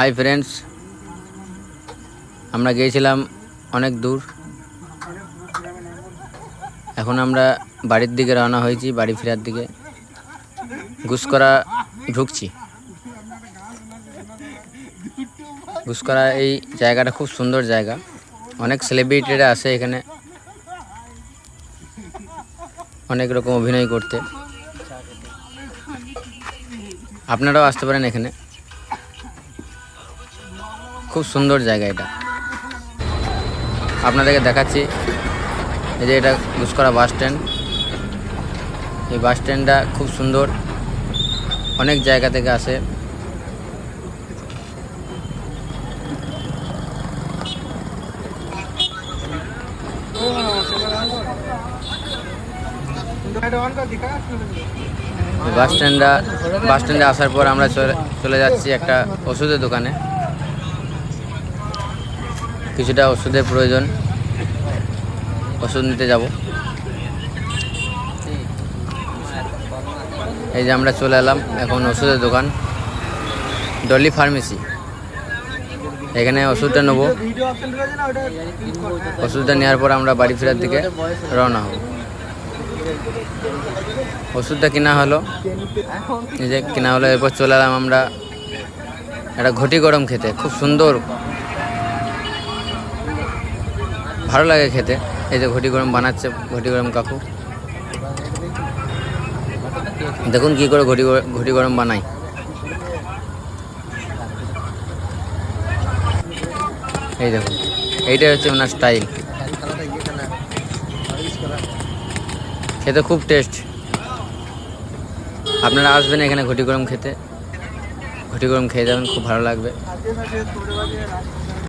Hi friends, আমরা গিয়েছিলাম অনেক দূর। এখন আমরা বাড়ির দিকে রওনা হয়েছি, বাড়ি ফেরার দিকে। গুসকরা ঢুকছি। গুসকরা এই জায়গাটা খুব সুন্দর জায়গা, অনেক সেলিব্রিটিরা আসে এখানে অনেক রকম অভিনয় করতে। আপনারাও আসতে পারেন এখানে, খুব সুন্দর জায়গা এটা। আপনাদেরকে দেখাচ্ছি, এই যে এটা গুসকরা বাস স্ট্যান্ড। এই বাস স্ট্যান্ডটা খুব সুন্দর, অনেক জায়গা থেকে আসে। বাস স্ট্যান্ডে আসার পর আমরা চলে যাচ্ছি একটা ওষুধের দোকানে। কিছুটা ওষুধের প্রয়োজন, ওষুধ নিতে যাব। এই যে আমরা চলে এলাম এখন ওষুধের দোকান, ডলি ফার্মেসি। এখানে ওষুধটা নেব। ওষুধটা নেওয়ার পর আমরা বাড়ি ফেরার দিকে রওনা হব। ওষুধটা কেনা হলো, এরপর চলে এলাম আমরা একটা ঘটি গরম খেতে। খুব সুন্দর, ভালো লাগে খেতে। এই যে ঘটি গরম বানাচ্ছে ঘটি গরম কাকু, দেখুন কি করে ঘটি গরম বানাই। এই দেখুন, এইটাই হচ্ছে ওনার স্টাইল। খেতে খুব টেস্ট। আপনারা আসবেন এখানে ঘটি গরম খেতে, ঘটি গরম খেয়ে যাবেন, খুব ভালো লাগবে।